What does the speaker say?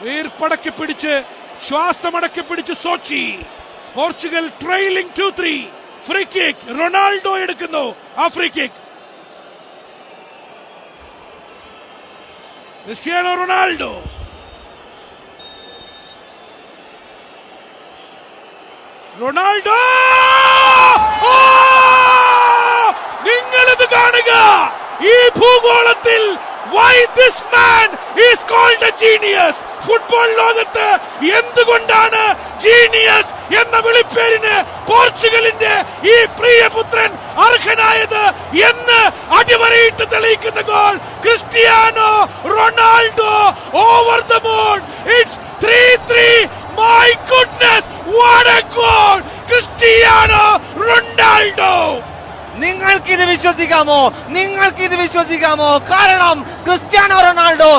വീർപ്പടക്കി പിടിച്ച് ശ്വാസമടക്കി പിടിച്ച് Sochi. Portugal trailing 2-3. Free kick Ronaldo എടുക്കുന്നു. ആ free kick Cristiano Ronaldo. Ronaldo നിങ്ങളിത് കാണുക. ഈ ഭൂഗോളത്തിൽ why this man is called a genius. Football ലോകത്ത് എന്തുകൊണ്ടാണ് ജീനിയസ് എന്ന വിളിപ്പേരിന് പോർച്ചുഗലിന്റെ ഈ പ്രിയപുത്രൻ അർഹനായത് എന്ന് അടിവരയിട്ട് തെളിയിക്കുന്ന goal Cristiano Ronaldo over the moon. It's 3-3. My goodness, what A goal! Cristiano Ronaldo. നിങ്ങൾക്കിത് വിശ്വസിക്കാമോ? കാരണം ക്രിസ്ത്യാനോ റൊണാൾഡോ